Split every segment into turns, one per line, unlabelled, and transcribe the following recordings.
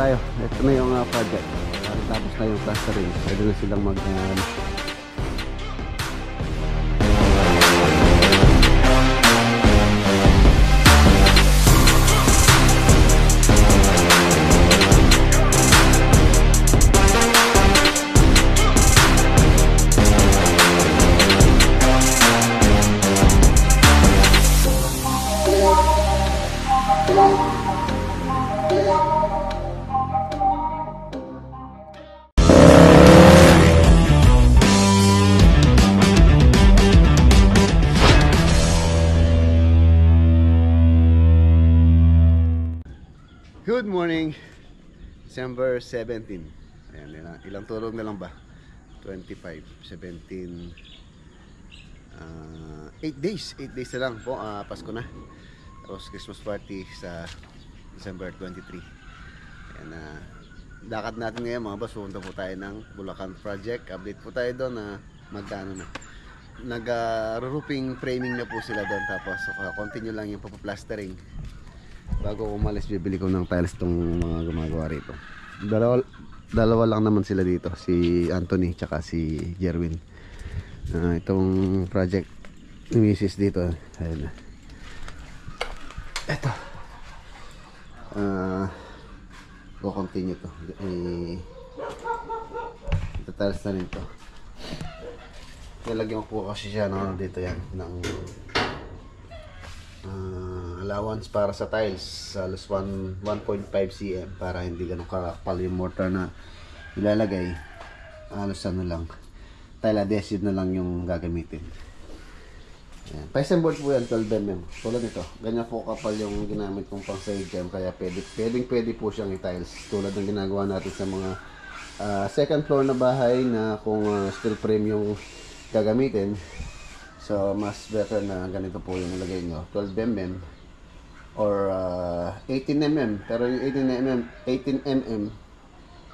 tayo. Ito na yung project. Tapos na yung plastering. Pwede na silang mag Good morning, December 17. Ayan, ilang tulog na lang ba? 25, 17, 8 days na lang po, Pasko na. Tapos Christmas party sa December 23. Ayan, lakad natin ngayon mga boss. Pupunta po tayo ng Bulacan project. Update po tayo doon na magkano na. Nag-roofing framing na po sila doon. Tapos continue lang yung papaplastering. Bago umalis, bibili ko ng tiles tong mga gumagawa rito. Dalawa lang naman sila dito, si Anthony tsaka si Jerwin. Itong project ni Mrs. dito, ayun na. Ito. Go continue to. Ito tiles na rin to. Nilagyan ko po kasi siya dito yan ng allowance para sa tiles, halos 1.5 cm para hindi ganun kakapal yung mortar na ilalagay. Halos ano lang, tile adhesive na lang yung gagamitin. Ayan. Paisan board po yan, 12mm. Tulad nito, ganyan po kapal yung ginamit kong pang side jam, kaya pwede po siyang i-tiles. Tulad ng ginagawa natin sa mga second floor na bahay na kung steel frame yung gagamitin. So, mas better na ganito po yung nilagay nyo. 12mm or 18mm. Pero yung 18mm,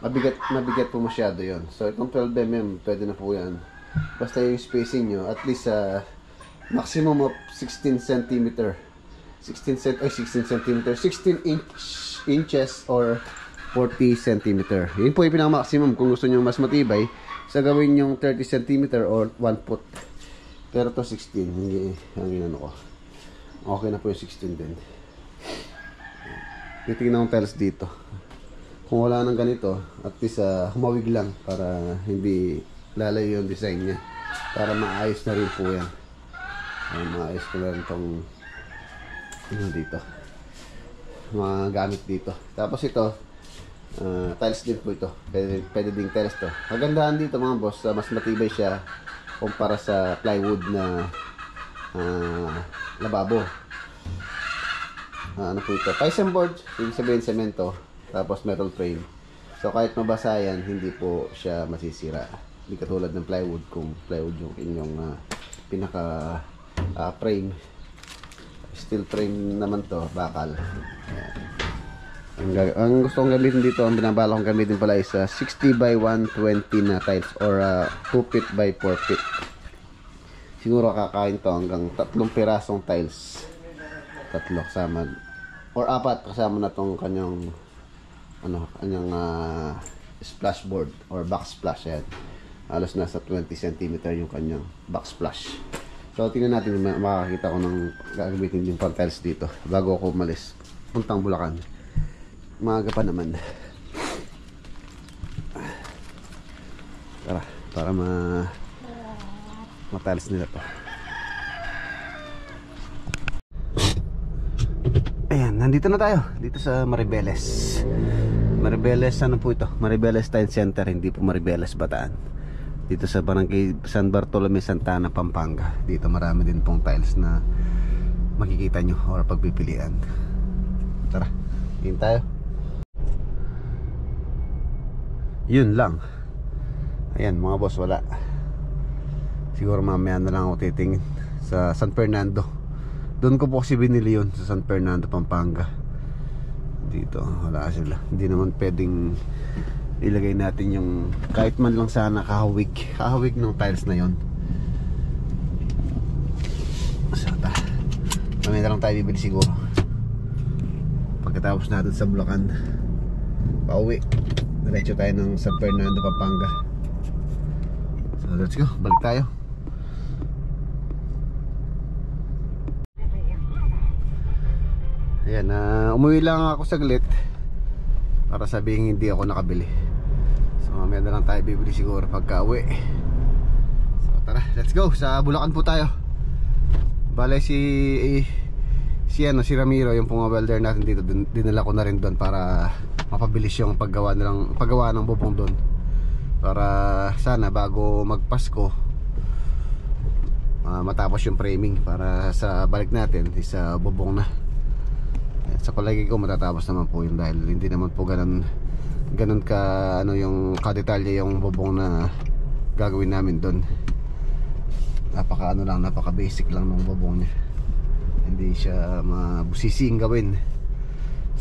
mabigat po masyado yon. So, itong 12mm, pwede na po yan. Basta yung spacing nyo, at least maximum of 16 cm. 16 inches or 40 cm. Yun po yung pinaka-maximum. Kung gusto nyo mas matibay, sa gawin yung 30 cm or 1 foot. Pero to 16, hindi ang inano ko. Okay na po yung 16 din. Titingnan ng tiles dito. Kung wala nang ganito, at least humawig lang para hindi lalayo yung design niya. Para maayos na rin po yan. Maayos ko lang itong dito. Mga gamit dito. Tapos ito, tiles din po ito. Pwede ding tiles to. Kagandahan dito mga boss, mas matibay siya kumpara sa plywood na lababo. Ano po ito? Paisan board, yung sabihin semento, tapos metal frame. So kahit mabasa yan, hindi po siya masisira. Hindi katulad ng plywood, kung plywood yung inyong pinaka frame. Steel frame naman to, bakal. Ang gusto kong gamitin dito, ang binabala kong gamitin pala is 60 by 120 na tiles or 2 feet by 4 feet. Siguro kakain to hanggang 3 pirasong tiles. 3 kasama or 4 kasama na tong kanyang splashboard or backsplash yan. Halos nasa 20 cm yung kanyang backsplash. So tingnan natin, makakita ko ng gagamitin yung pang tiles dito bago ako umalis puntang Bulacan. Maaga pa naman. Tara, para matiles nila to. Ayan, nandito na tayo. Dito sa Maribeles. Maribeles, ano po ito? Maribeles Time Center, hindi po Maribeles Bataan. Dito sa Barangay San Bartolome, Santa Ana, Pampanga. Dito marami din pong tiles na makikita nyo or pagpipilian. Tara, tingin tayo. Yun lang. Ayan mga boss, wala. Siguro mamaya na lang ako titingin sa San Fernando. Doon ko po kasi binili yun, sa San Fernando, Pampanga. Dito, wala sila. Hindi naman pwedeng ilagay natin yung kahit man lang sana kahawig ng tiles na yun. Sata, mamaya na lang tayo bibili siguro pagkatapos natin sa Bulacan. pauwi. Diretso tayo ng San Fernando, Pampanga. So let's go, balik tayo. Ayan, umuwi lang ako saglit para sabihin hindi ako nakabili. So mamaya na lang tayo bibili siguro pagka uwi. So tara, let's go. Sa Bulacan po tayo. Bale si Ramiro, yung welder natin dito, dinala ko na rin doon para mapabilis yung paggawa ng bubong doon. Para sana bago magpasko matapos yung framing, para sa balik natin sa bubong na. Sa palagi ko matatapos naman po yun, dahil hindi naman po ganun ka yung kadetalye yung bubong na gagawin namin doon. Napaka basic lang ng bubong niya, hindi siya mabusising gawin.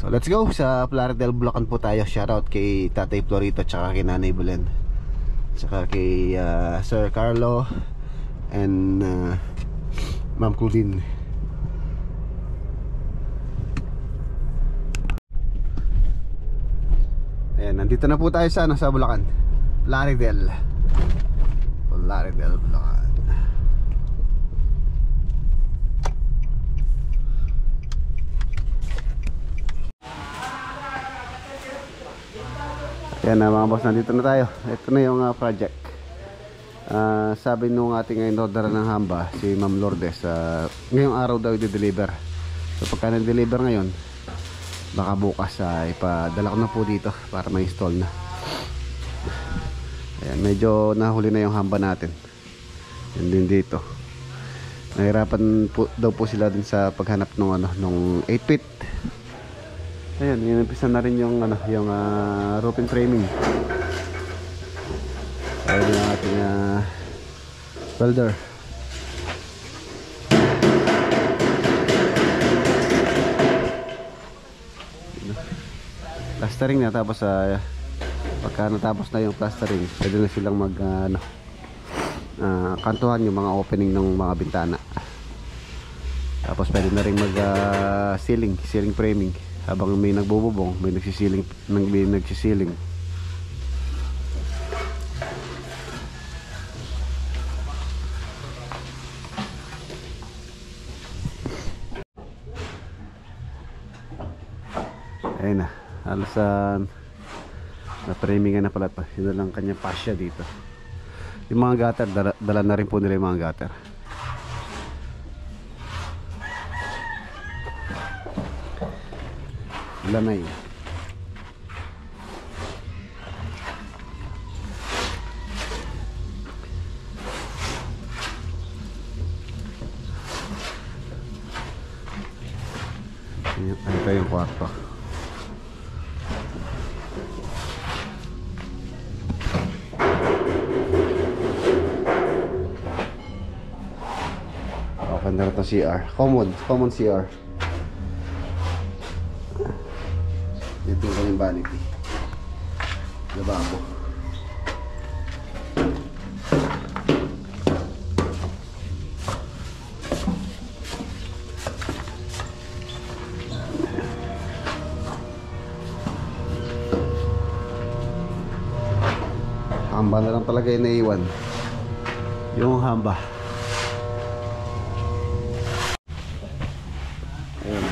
So let's go, sa Plaridel, Bulacan po tayo. Shoutout kay Tatay Florito, tsaka kay Nanay Belen, tsaka kay Sir Carlo and Ma'am Claudine. Ayan, nandito na po tayo sa Bulacan, Plaridel, Bulacan. Ayan na mga boss, nandito na tayo. Ito na yung project. Sabi nung ating in-order ng hamba, si Ma'am Lourdes, ngayong araw daw i-deliver. So pagka na-deliver ngayon, baka bukas ipadala ko na po dito para ma-install na. Ayan, medyo nahuli na yung hamba natin. Yan din dito. Nahirapan po, daw po sila din sa paghanap nung 8 feet. Ayan, inumpisan na rin yung roofing framing. Ayan yung ating welder. Plastering na, tapos pagka natapos na yung plastering, pwede na silang kantuhan yung mga opening ng mga bintana. Tapos pwede na rin ceiling framing. Habang may nagbububong, may nagsisiling. Ayun na, halos na-framingan na pala ito. Yun na lang kanyang pasya dito. Yung mga gutter, dala na rin po nila yung mga gutter. Lanay. Ito yung kwarto. Okay na ito CR. Common CR. Dito yung kanyang vanity. Lababo. Hamba na lang talaga yung naiwan. Yung hamba. Ayan.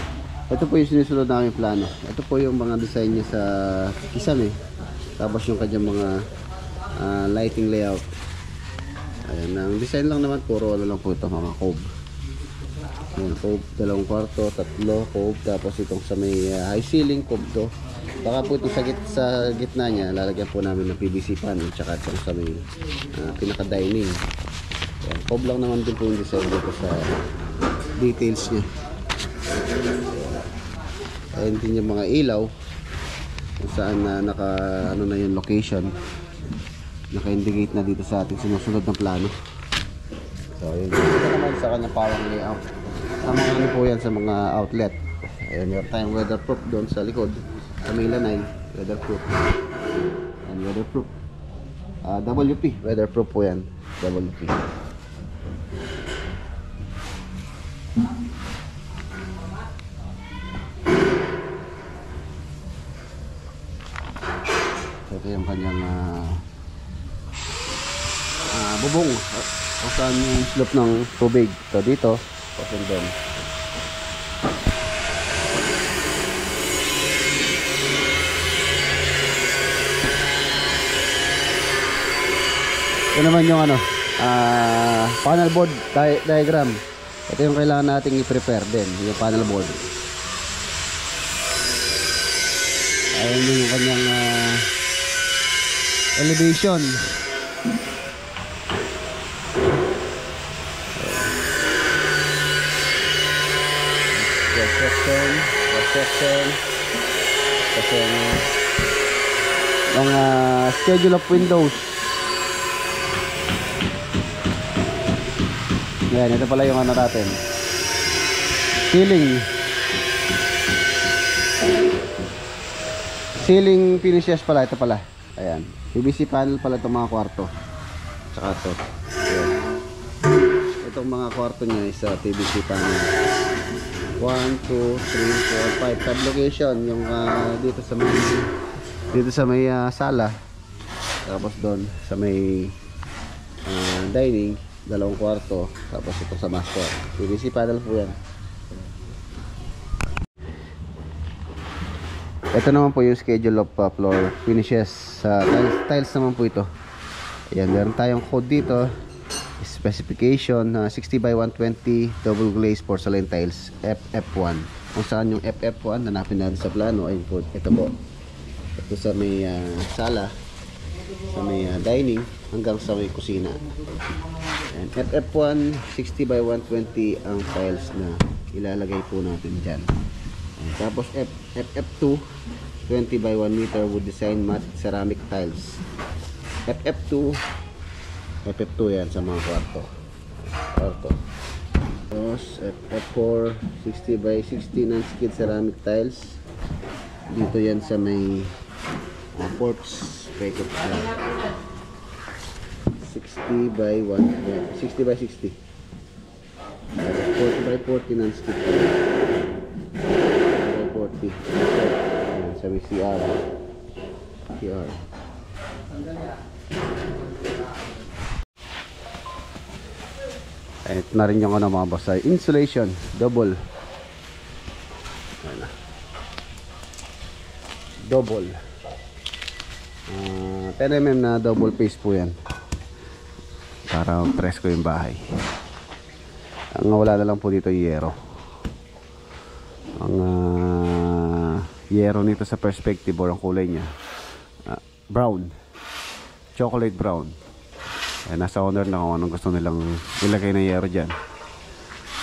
Ito po yung sinusunod na aming plano. Ito po yung mga design niya sa Kisame. Tapos yung kanyang mga lighting layout. Ayan. Ang design lang naman, puro lang po ito, mga cove. Ayan, cove, 2 kwarto, 3 cove. Tapos itong sa may high ceiling, cove to. Baka po ito sa gitna niya, lalagyan po namin ng PVC pan. Tsaka itong sa may pinaka-dining. Ayan, cove lang naman din po yung design dito sa details niya. Ayan din yung mga ilaw kung saan na na yung location, naka-indicate na dito sa ating sinusunod ng plano. So yun, dito naman sa kanyang power layout. Ang mga po yan sa mga outlet. Ayan, meron tayong weatherproof doon sa likod sa may lanay, weatherproof. And weatherproof WP, weatherproof po yan, WP. bubong kung saan yung slope ng tubig. Ito dito, tapos doon. Ito naman yung ano, panel board diagram. Ito yung kailangan nating i-prepare din, yung panel board. Ayan yung kanyang elevation. Section. Kasi yung schedule of windows. Ayan, ito pala yung ano natin. Ceiling finishes pala, ito pala. Ayan, PVC panel pala itong mga kwarto. Tsaka ito. Ayan. Itong mga kwarto niya is PVC panel. 1, 2, 3, 4, 5. Tab location yung dito sa may sala. Tapos doon sa may dining, 2 kwarto. Tapos ito sa master. PVC panel po yan. Ito naman po yung schedule of floor finishes. Tiles naman po ito. Ayan, meron tayong code dito. Specification 60 by 120 double glaze porcelain tiles FF1. Kung saan yung FF1, hanapin natin sa plano. Ayun po, ito po. Ito sa may sala, sa may dining, hanggang sa may kusina. And FF1 60 by 120 ang tiles na ilalagay po natin dyan. And tapos FF2 20 by 1 meter wood design matte ceramic tiles. FF2 yan sa mga kwarto. Tapos FF4 60 by 60 non-skid ceramic tiles. Dito yan sa may porch packet na 60 by 1 60 by 60. 40 by 40 non-skid 40 by 40 sa may CR. Ito na rin yung ano mga boss, insulation double. Double 10 mm na double face po yan para presko yung bahay. Ang wala na lang po dito yero. Ang yero nito sa perspective or ang kulay nya brown, chocolate brown. Nasa owner na kung anong gusto nilang ilagay na yero dyan.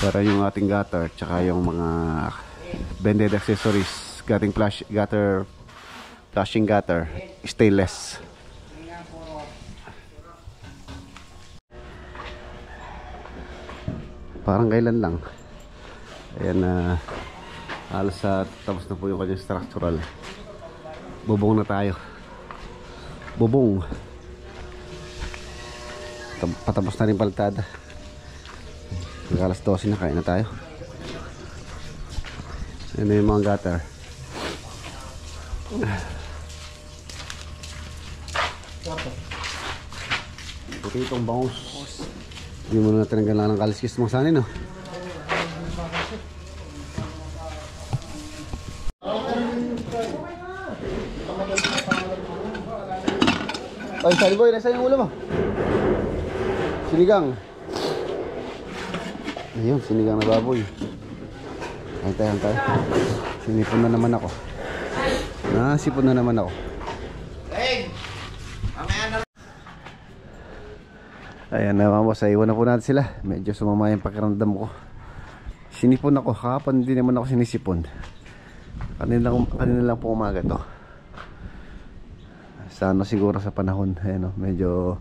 Pero yung ating gutter tsaka yung mga bended accessories, flashing gutter, stainless. Parang kailan lang. Ayan halos tapos na po yung kanyang structural. Bubong na tayo. Bubong. Patapos na rin paltada. Alas 12 na, kain na tayo. Yan yung mga gutter. Puti itong bangus. Hindi mo na tinanggal lang ng kaliskis mong sanin, no? Ay, Sally Boy, nasa yung ulo mo? Sinigang. Ayun, sinigang na baboy. Antay. Sinipon na naman ako. Nasipon na naman ako. Ayan na mga boss, iwan na po natin sila. Medyo sumama yung pakiramdam ko. Sinipon ako, kahapon hindi naman ako sinisipon. Kanina lang po umaga to. Sana siguro sa panahon, ayun, medyo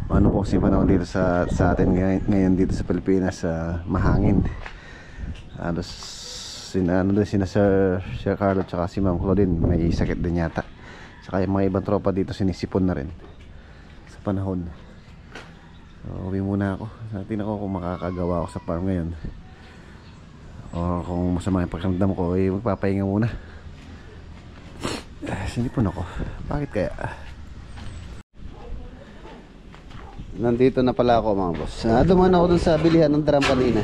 ano po kasi panahon dito sa atin ngayon dito sa Pilipinas, mahangin. Halos sina Sir Carlo tsaka si Ma'am Claudine may sakit din yata. Tsaka yung mga ibang tropa dito sinisipon na rin sa panahon. So uwi muna ako. Tingnan ko kung makakagawa ako sa farm ngayon. O kung masama yung pakiramdam ko, magpapahinga muna. Sinipon ako. Bakit kaya? Nandito na pala ako mga boss. Dumaan ako dun sa bilihan ng drum kanina.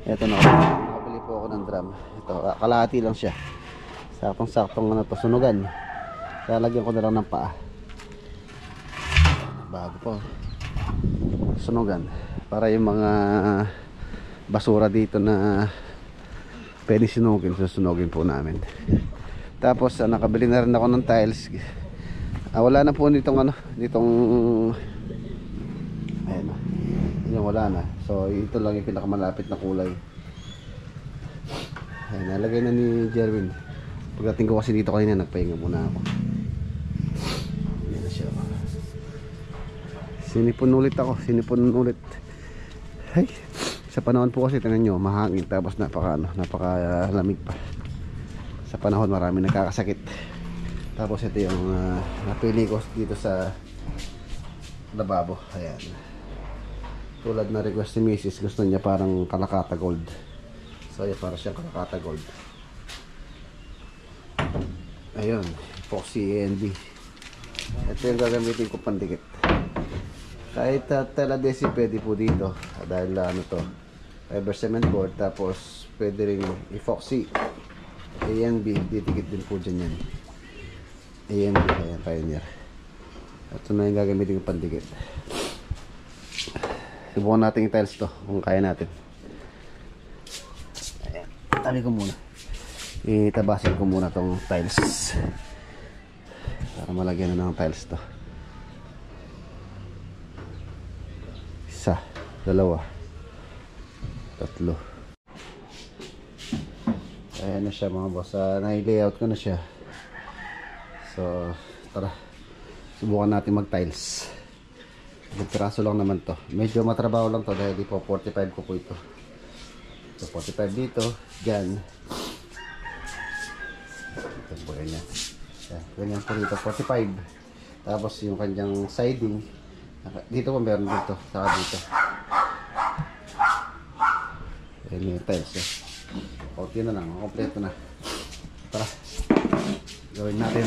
Ito na, nakabili po ako ng drum. Ito, kalahati lang siya. Saktong-saktong ano to, sunugan. Lalagyan ko na lang ng paa. Bago po. Sunugan. Para yung mga basura dito na pwede sinugin, susunugin po namin. Tapos nakabili na rin ako ng tiles. Wala na po nitong ano, nitong ayan na. Yung wala na. So ito lang yung pinakamalapit na kulay. Ayan, nalagay na ni Jerwin. Pagdating ko kasi dito kanina, nagpahinga muna ako. Ayan na siya. Sinipon ulit ako. Sinipon ulit. Ay, sa panahon po kasi tingnan nyo, mahangin. Tapos napakalamig pa. Sa panahon marami nagkakasakit. Tapos ito yung napili ko dito sa lababo. Ayan. Tulad na request ni Mrs. Gusto niya parang Kalakata Gold. So ayan, para siyang Kalakata Gold. Ayun, epoxy ANB. Ito yung gagamitin ko pandikit. Kahit tela desi pwede po dito. Dahil ano to, fiber cement board. Tapos pwede rin epoxy ANB. Didikit din po dyan yan. ANB, ayan, Pioneer. Ito na yung gagamitin ko pandikit. Subukan natin yung tiles to kung kaya natin. Ayan, tabi ko muna. Itabasin ko muna tong tiles para malagyan na ng tiles to. Isa, dalawa, tatlo. Ayan na siya mga boss. Na-layout ko na siya. So tara, subukan natin mag tiles. Piraso lang naman to. Medyo matrabaho lang to dahil di po 45 ko po ito. So 45 dito, dyan. Ito po ganyan. Ganyan po dito, 45. Tapos yung kanyang siding, dito po meron dito, saka dito. Ayan yung tiles. Okay na lang, kompleto na. Tara, gawin natin.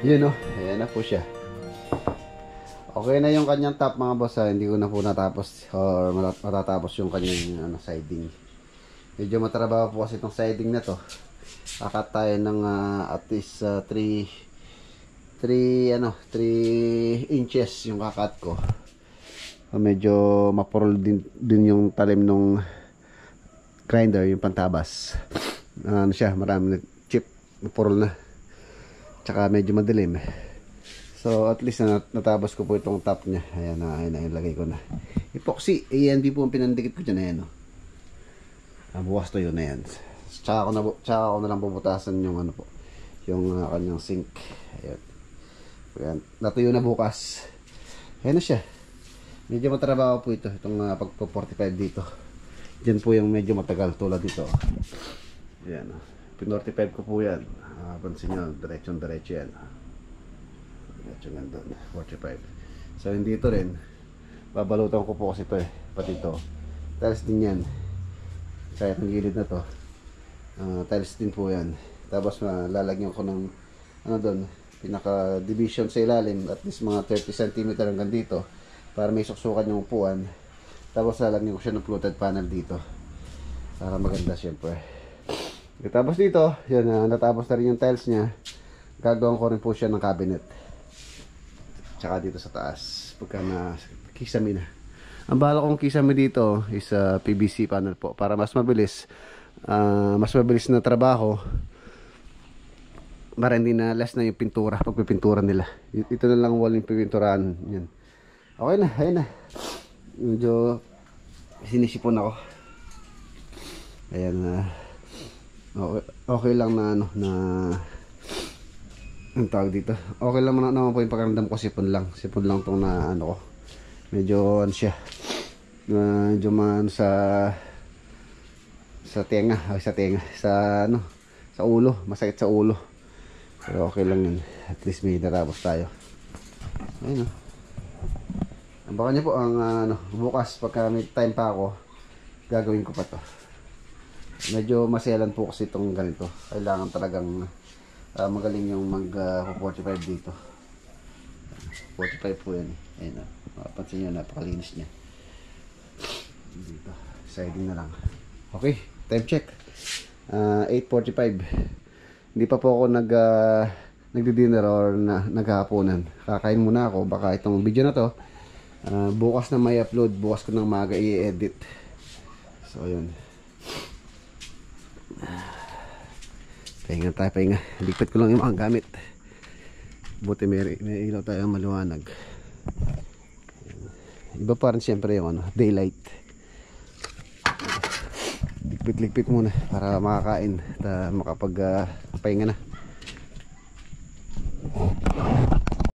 Yun o, ayan na po siya. Okay na yung kanyang top mga boss. Hindi ko na po natapos or matatapos yung kanyang siding. Medyo matrabaho po kasi itong siding na to. Kakat tayo ng at least 3 inches yung kakat ko. Medyo mapurol din yung talim nung grinder, yung pantabas. Ano siya, marami na chip, mapurol na. Tsaka medyo madilim. So at least natapos ko po itong top nya. Ayan na, ilagay ko na. Epoxy ANB po ang pinandikit ko dyan. Ayan o. Bukas to yun na yan. Tsaka ako na lang bubutasan yung ano po, yung kanyang sink. Ayan. Ayan. Natuyo na bukas. Ayan na siya. Medyo matrabaho po ito. Itong pagpo-45 dito. Diyan po yung medyo matagal tulad dito. Ayan. Pin-45 ko po yan. Pansin nyo, diretso yan. Diretso nga doon. 45. So hindi ito rin. Babalutan ko po kasi ito pati ito. Tiles din yan. Kaya ang gilid na to. Tiles din po yan. Tapos lalagyan ko ng ano doon, pinaka division sa ilalim, at least mga 30 cm hanggang dito para may suksukan yung upuan. Tapos lalagyan ko siya ng fluted panel dito para maganda syempre. Tapos dito, yun, natapos na rin yung tiles nya. Gagawin ko rin po siya ng cabinet. Tsaka dito sa taas pagka na kisame na. Ang bala kong kisame dito is PVC panel po para mas mabilis na trabaho, para hindi na less na yung pintura, pagpipintura nila. Ito na lang wall yung pipinturahan yan. Okay na, ayun na. Medyo sinisipon ako. Ayan na. Okay lang na ano na ang tawag dito. Okay lang naman po yung pakiramdam ko, sipon lang tong na ano ko. Medyo ano siya. Medyo man sa tenga, sa ano, sa ulo, masakit sa ulo. Pero okay lang yun. At least may natapos tayo. Ayun o. Baka niyo po ang ano, bukas pagka may time pa ako, gagawin ko pa to. Medyo maselan po kasi itong ganito. Kailangan talagang magaling yung mag 45 dito. 45 po yan. Ayun o. Mapapansin nyo, napakalinis niya. Dito. Siding na lang. Okay, time check. 8:45. Hindi pa po ako nagdi-dinner or naghahaponan. Kakain muna ako. Baka itong video na to bukas na may upload. Bukas ko nang maaga i-edit. So yun. Pahinga tayo, pahinga. Ligpit ko lang yung mga gamit. Buti may ilaw tayo maliwanag. Iba pa rin siyempre yung ano, daylight. Ligpit muna para makakain at makapag pahinga na.